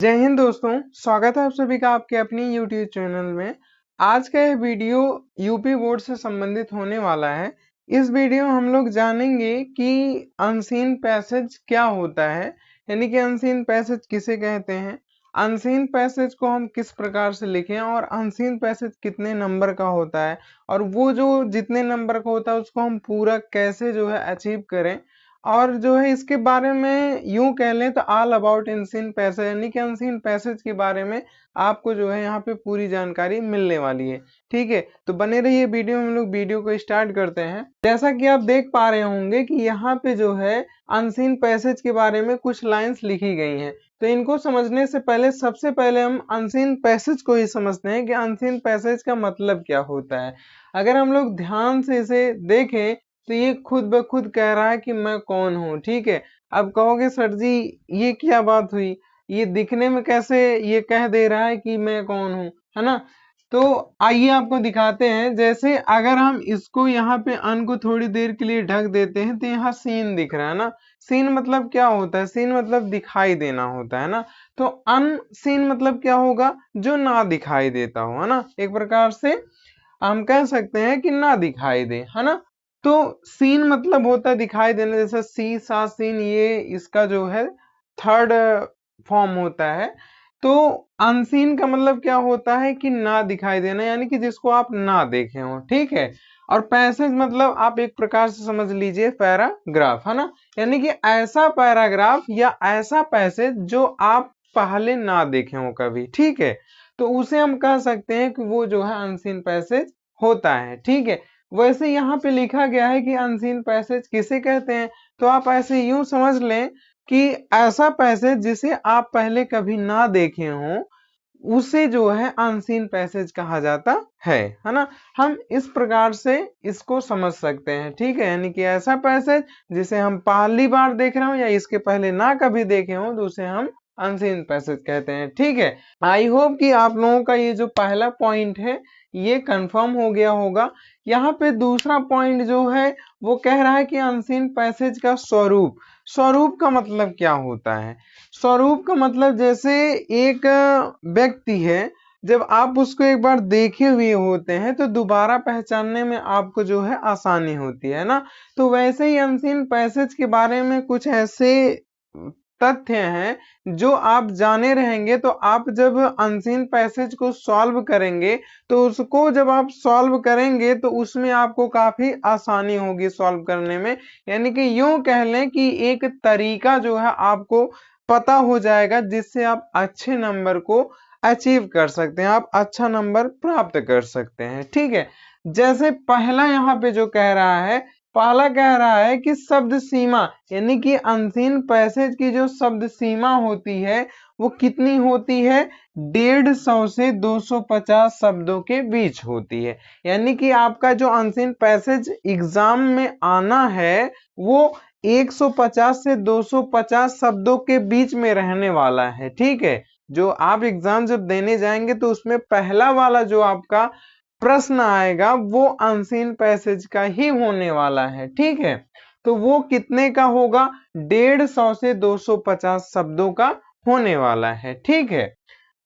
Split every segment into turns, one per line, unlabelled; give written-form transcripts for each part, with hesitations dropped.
जय हिंद दोस्तों, स्वागत है आप सभी का आपके अपनी YouTube चैनल में। आज का यह वीडियो यूपी बोर्ड से संबंधित होने वाला है। इस वीडियो में हम लोग जानेंगे कि अनसीन पैसेज क्या होता है, यानी कि अनसीन पैसेज किसे कहते हैं, अनसीन पैसेज को हम किस प्रकार से लिखें और अनसीन पैसेज कितने नंबर का होता है और वो जो जितने नंबर का होता है उसको हम पूरा कैसे अचीव करें। और इसके बारे में यूं कह लें तो ऑल अबाउट अनसीन पैसेज, यानी कि अनसीन पैसेज के बारे में आपको यहाँ पे पूरी जानकारी मिलने वाली है। ठीक है, तो बने रहिए वीडियो में। हम लोग वीडियो को स्टार्ट करते हैं। जैसा कि आप देख पा रहे होंगे कि यहाँ पे अनसीन पैसेज के बारे में कुछ लाइंस लिखी गई हैं। तो इनको समझने से पहले सबसे पहले हम अनसीन पैसेज को ही समझते हैं कि अनसीन पैसेज का मतलब क्या होता है। अगर हम लोग ध्यान से इसे देखें तो ये खुद ब खुद कह रहा है कि मैं कौन हूँ। ठीक है, अब कहोगे सर जी ये क्या बात हुई, ये दिखने में कैसे ये कह दे रहा है कि मैं कौन हूँ, है ना। तो आइए आपको दिखाते हैं। जैसे अगर हम इसको यहाँ पे अन को थोड़ी देर के लिए ढक देते हैं तो यहाँ सीन दिख रहा है ना। सीन मतलब क्या होता है? सीन मतलब दिखाई देना होता है ना। तो अन सीन मतलब क्या होगा? जो ना दिखाई देता हो, है ना। एक प्रकार से हम कह सकते हैं कि ना दिखाई दे, है ना। तो सीन मतलब होता है दिखाई देना, जैसे सी सा सीन, ये इसका थर्ड फॉर्म होता है। तो अनसीन का मतलब क्या होता है कि ना दिखाई देना, यानी कि जिसको आप ना देखे हो। ठीक है, और पैसेज मतलब आप एक प्रकार से समझ लीजिए पैराग्राफ, है ना। यानी कि ऐसा पैराग्राफ या ऐसा पैसेज जो आप पहले ना देखे हो कभी। ठीक है, तो उसे हम कह सकते हैं कि वो अनसीन पैसेज होता है। ठीक है, वैसे यहाँ पे लिखा गया है कि अनसीन पैसेज किसे कहते हैं, तो आप ऐसे यूं समझ लें कि ऐसा पैसेज जिसे आप पहले कभी ना देखे हो उसे अनसीन पैसेज कहा जाता है ना। हम इस प्रकार से इसको समझ सकते हैं। ठीक है, यानी कि ऐसा पैसेज जिसे हम पहली बार देख रहे हो या इसके पहले ना कभी देखे हो तो उसे हम अनसीन पैसेज कहते हैं। ठीक है, आई होप कि आप लोगों का ये जो पहला पॉइंट है ये कंफर्म हो गया होगा। यहाँ पे दूसरा पॉइंट वो कह रहा है कि अनसीन पैसेज का स्वरूप। स्वरूप का मतलब क्या होता है? स्वरूप का मतलब जैसे एक व्यक्ति है, जब आप उसको एक बार देखे हुए होते हैं तो दोबारा पहचानने में आपको आसानी होती है ना। तो वैसे ही अनसीन पैसेज के बारे में कुछ ऐसे तथ्य हैं जो आप जाने रहेंगे। तो आप जब अनसीन पैसेज को सॉल्व करेंगे तो उसको जब आप सॉल्व करेंगे तो उसमें आपको काफी आसानी होगी सॉल्व करने में। यानी कि यूं कह लें कि एक तरीका आपको पता हो जाएगा जिससे आप अच्छे नंबर को अचीव कर सकते हैं, आप अच्छा नंबर प्राप्त कर सकते हैं। ठीक है, जैसे पहला यहाँ पे जो कह रहा है, पहला कह रहा है कि शब्द सीमा, यानी कि अनसीन पैसेज की जो शब्द सीमा होती है वो कितनी होती है? 150 से 250 शब्दों के बीच होती है। यानी कि आपका जो अनसीन पैसेज एग्जाम में आना है वो 150 से 250 शब्दों के बीच में रहने वाला है। ठीक है, जो आप एग्जाम जब देने जाएंगे तो उसमें पहला वाला जो आपका प्रश्न आएगा वो अनसीन पैसेज का ही होने वाला है। ठीक है, तो वो कितने का होगा? 150 से 250 शब्दों का होने वाला है। ठीक है,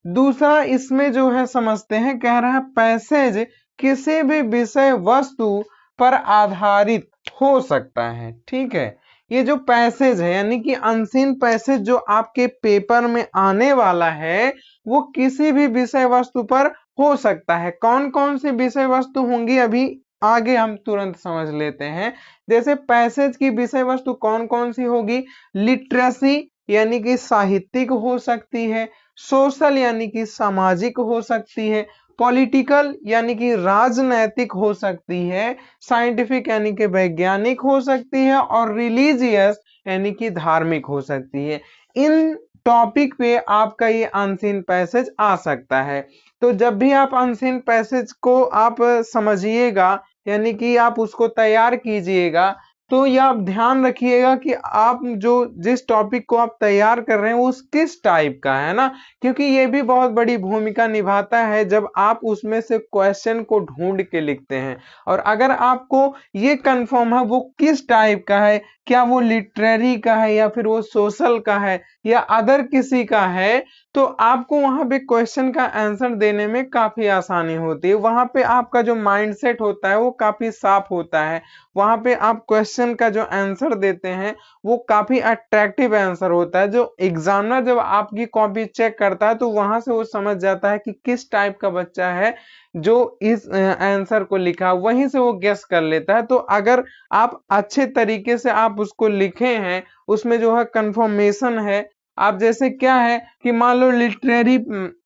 दूसरा इसमें समझते हैं, कह रहा है पैसेज किसी भी विषय वस्तु पर आधारित हो सकता है। ठीक है, ये जो पैसेज है यानी कि अनसीन पैसेज जो आपके पेपर में आने वाला है वो किसी भी विषय वस्तु पर हो सकता है। कौन कौन सी विषय वस्तु होंगी अभी आगे हम तुरंत समझ लेते हैं। जैसे पैसेज की विषय वस्तु कौन कौन सी होगी? लिटरेसी यानी कि साहित्यिक हो सकती है, सोशल यानी कि सामाजिक हो सकती है, पॉलिटिकल यानी कि राजनैतिक हो सकती है, साइंटिफिक यानी कि वैज्ञानिक हो सकती है, और रिलीजियस यानी कि धार्मिक हो सकती है। इन टॉपिक पे आपका ये अनसीन पैसेज आ सकता है। तो जब भी आप अनसीन पैसेज को आप समझिएगा यानी कि आप उसको तैयार कीजिएगा तो ये आप ध्यान रखिएगा कि आप जो जिस टॉपिक को आप तैयार कर रहे हैं वो किस टाइप का है ना, क्योंकि ये भी बहुत बड़ी भूमिका निभाता है जब आप उसमें से क्वेश्चन को ढूंढ के लिखते हैं। और अगर आपको ये कंफर्म है वो किस टाइप का है, क्या वो लिटरेरी का है या फिर वो सोशल का है या अदर किसी का है, तो आपको वहां पे क्वेश्चन का आंसर देने में काफी आसानी होती है। वहां पे आपका जो माइंडसेट होता है वो काफी साफ होता है। वहां पे आप क्वेश्चन का जो आंसर देते हैं वो काफी अट्रैक्टिव आंसर होता है, जो एग्जामिनर जब आपकी कॉपी चेक करता है तो वहां से वो समझ जाता है कि किस टाइप का बच्चा है जो इस आंसर को लिखा, वहीं से वो गेस कर लेता है। तो अगर आप अच्छे तरीके से आप उसको लिखे हैं, उसमें जो है कंफर्मेशन है, आप जैसे क्या है कि मान लो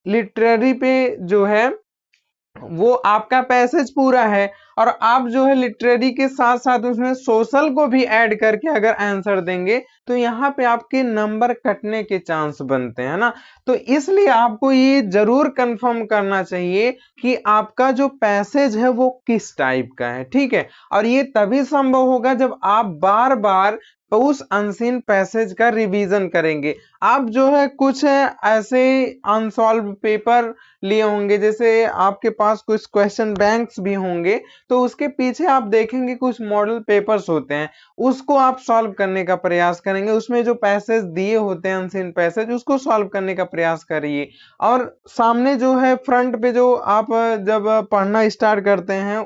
लिटरेरी पे जो है वो आपका पैसेज पूरा है और आप जो है लिटरेरी के साथ साथ उसमें सोशल को भी ऐड करके अगर आंसर देंगे तो यहाँ पे आपके नंबर कटने के चांस बनते हैं ना। तो इसलिए आपको ये जरूर कंफर्म करना चाहिए कि आपका जो पैसेज है वो किस टाइप का है, ठीक है। और ये तभी संभव होगा जब आप बार बार उस अनसीन पैसेज का रिवीजन करेंगे। आप जो है कुछ ऐसे अनसॉल्व पेपर लिए होंगे, जैसे आपके पास कुछ क्वेश्चन बैंक्स भी होंगे, तो उसके पीछे आप देखेंगे कुछ मॉडल पेपर्स होते हैं, उसको आप सॉल्व करने का प्रयास करेंगे। उसमें जो पैसेज दिए होते हैं अनसीन पैसेज, उसको सॉल्व करने का प्रयास करिए। और सामने जो है फ्रंट पे जो आप जब पढ़ना स्टार्ट करते हैं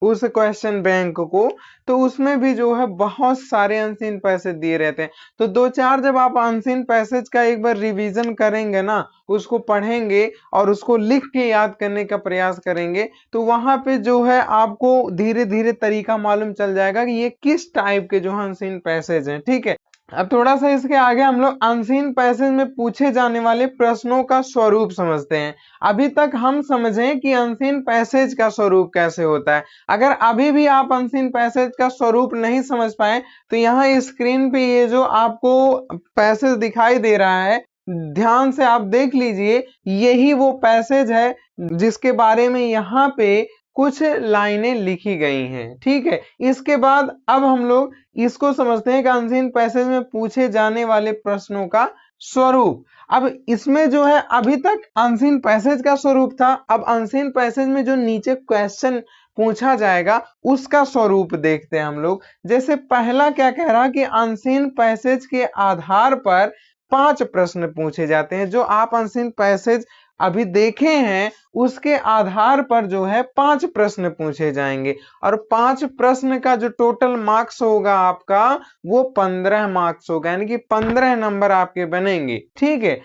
उस क्वेश्चन बैंक को, तो उसमें भी जो है बहुत सारे अनसीन पैसेज दिए रहते हैं। तो दो चार जब आप अनसीन पैसेज का एक बार रिवीजन करेंगे ना, उसको पढ़ेंगे और उसको लिख के याद करने का प्रयास करेंगे, तो वहां पे जो है आपको धीरे धीरे तरीका मालूम चल जाएगा कि ये किस टाइप के जो है अनसीन पैसेज हैं, ठीक है। अब थोड़ा सा इसके आगे हम लोग अनसीन पैसेज में पूछे जाने वाले प्रश्नों का स्वरूप समझते हैं। अभी तक हम समझें कि अनसीन पैसेज का स्वरूप कैसे होता है। अगर अभी भी आप अनसीन पैसेज का स्वरूप नहीं समझ पाए तो यहाँ स्क्रीन पे ये जो आपको पैसेज दिखाई दे रहा है, ध्यान से आप देख लीजिए, यही वो पैसेज है जिसके बारे में यहाँ पे कुछ लाइनें लिखी गई हैं, ठीक है। इसके बाद अब हम लोग इसको समझते हैं कि अनसीन पैसेज में पूछे जाने वाले प्रश्नों का स्वरूप। अब इसमें जो है अभी तक अनसीन पैसेज का स्वरूप था, अब अनसीन पैसेज में जो नीचे क्वेश्चन पूछा जाएगा उसका स्वरूप देखते हैं हम लोग। जैसे पहला क्या कह रहा कि अनसीन पैसेज के आधार पर 5 प्रश्न पूछे जाते हैं। जो आप अनसीन पैसेज अभी देखे हैं उसके आधार पर जो है 5 प्रश्न पूछे जाएंगे और 5 प्रश्न का जो टोटल मार्क्स होगा आपका वो 15 मार्क्स होगा, यानी कि 15 नंबर आपके बनेंगे, ठीक है।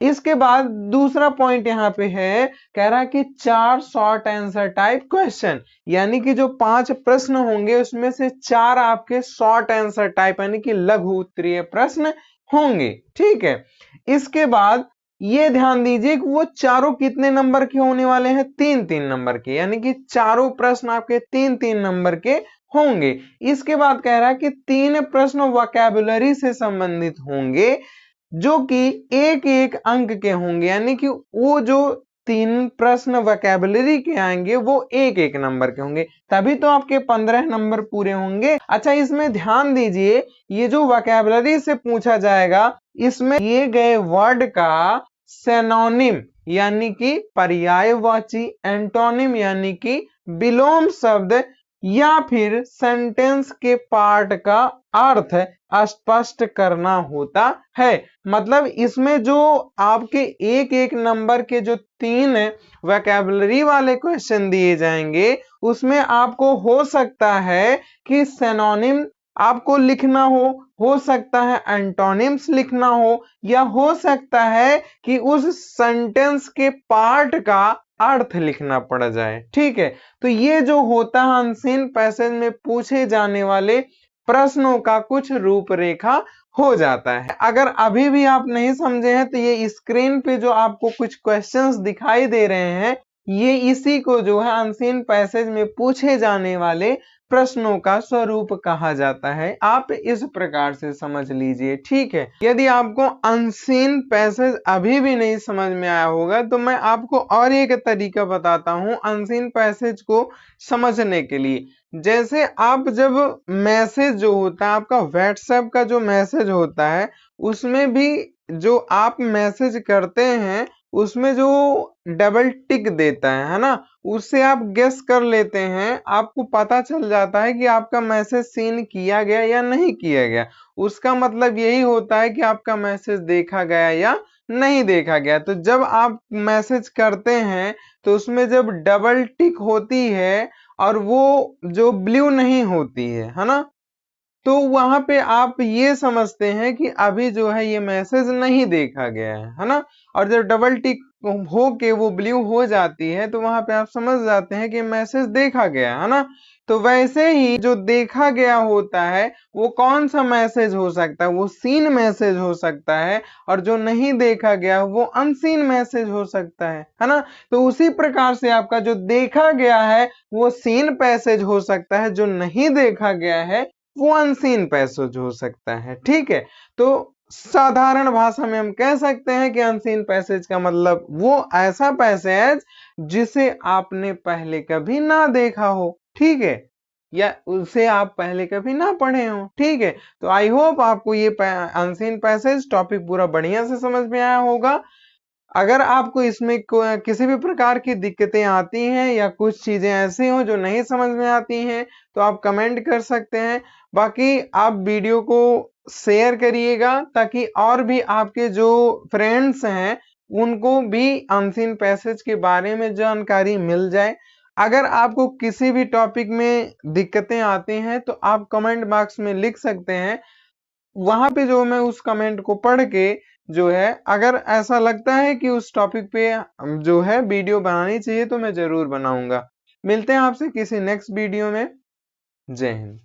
इसके बाद दूसरा पॉइंट यहाँ पे है, कह रहा है कि 4 शॉर्ट आंसर टाइप क्वेश्चन, यानी कि जो 5 प्रश्न होंगे उसमें से 4 आपके शॉर्ट आंसर टाइप यानी कि लघु उत्तरीय प्रश्न होंगे, ठीक है। इसके बाद ये ध्यान दीजिए कि वो चारों कितने नंबर के होने वाले हैं, 3-3 नंबर के, यानी कि चारों प्रश्न आपके 3-3 नंबर के होंगे। इसके बाद कह रहा है कि 3 प्रश्न वोकैबुलरी से संबंधित होंगे जो कि 1-1 अंक के होंगे, यानी कि वो जो 3 प्रश्न वोकैबुलरी के आएंगे वो 1-1 नंबर के होंगे, तभी तो आपके 15 नंबर पूरे होंगे। अच्छा, इसमें ध्यान दीजिए, ये जो वोकैबुलरी से पूछा जाएगा इसमें दिए गए वर्ड का सिनोनिम यानी कि पर्यायवाची, एंटोनिम यानी कि विलोम शब्द या फिर सेंटेंस के पार्ट का अर्थ स्पष्ट करना होता है। मतलब इसमें जो आपके 1-1 नंबर के जो 3 वोकैबुलरी वाले क्वेश्चन दिए जाएंगे उसमें आपको हो सकता है कि सिनोनिम आपको लिखना हो सकता है एंटोनिम्स लिखना हो, या हो सकता है कि उस सेंटेंस के पार्ट का अर्थ लिखना पड़ जाए, ठीक है। तो ये जो होता है अनसीन पैसेज में पूछे जाने वाले प्रश्नों का कुछ रूपरेखा हो जाता है। अगर अभी भी आप नहीं समझे हैं तो ये स्क्रीन पे जो आपको कुछ क्वेश्चंस दिखाई दे रहे हैं ये इसी को जो है अनसीन पैसेज में पूछे जाने वाले प्रश्नों का स्वरूप कहा जाता है। आप इस प्रकार से समझ लीजिए, ठीक है। यदि आपको अनसीन पैसेज अभी भी नहीं समझ में आया होगा तो मैं आपको और एक तरीका बताता हूं अनसीन पैसेज को समझने के लिए। जैसे आप जब मैसेज जो होता है आपका व्हाट्सएप का जो मैसेज होता है उसमें भी जो आप मैसेज करते हैं उसमें जो डबल टिक देता है ना, उससे आप गेस कर लेते हैं, आपको पता चल जाता है कि आपका मैसेज सीन किया गया या नहीं किया गया। उसका मतलब यही होता है कि आपका मैसेज देखा गया या नहीं देखा गया। तो जब आप मैसेज करते हैं तो उसमें जब डबल टिक होती है और वो जो ब्लू नहीं होती है ना, तो वहां पे आप ये समझते हैं कि अभी जो है ये मैसेज नहीं देखा गया है ना। और जब डबल टिक हो के वो ब्लू हो जाती है तो वहां पे आप समझ जाते हैं कि मैसेज देखा गया है ना। तो वैसे ही जो देखा गया होता है वो कौन सा मैसेज हो सकता है, वो सीन मैसेज हो सकता है, और जो नहीं देखा गया वो अनसीन मैसेज हो सकता है ना। तो उसी प्रकार से आपका जो देखा गया है वो सीन पैसेज हो सकता है, जो नहीं देखा गया है वो अनसीन पैसेज हो सकता है, ठीक है। तो साधारण भाषा में हम कह सकते हैं कि अनसीन पैसेज का मतलब वो ऐसा पैसेज जिसे आपने पहले कभी ना देखा हो, ठीक है, या उसे आप पहले कभी ना पढ़े हो, ठीक है। तो आई होप आपको ये अनसीन पैसेज टॉपिक पूरा बढ़िया से समझ में आया होगा। अगर आपको इसमें किसी भी प्रकार की दिक्कतें आती हैं या कुछ चीजें ऐसी हो जो नहीं समझ में आती हैं तो आप कमेंट कर सकते हैं। बाकी आप वीडियो को शेयर करिएगा ताकि और भी आपके जो फ्रेंड्स हैं उनको भी अनसीन पैसेज के बारे में जानकारी मिल जाए। अगर आपको किसी भी टॉपिक में दिक्कतें आती हैं तो आप कमेंट बॉक्स में लिख सकते हैं, वहां पे जो मैं उस कमेंट को पढ़ के जो है अगर ऐसा लगता है कि उस टॉपिक पे जो है वीडियो बनानी चाहिए तो मैं जरूर बनाऊंगा। मिलते हैं आपसे किसी नेक्स्ट वीडियो में। जय हिंद।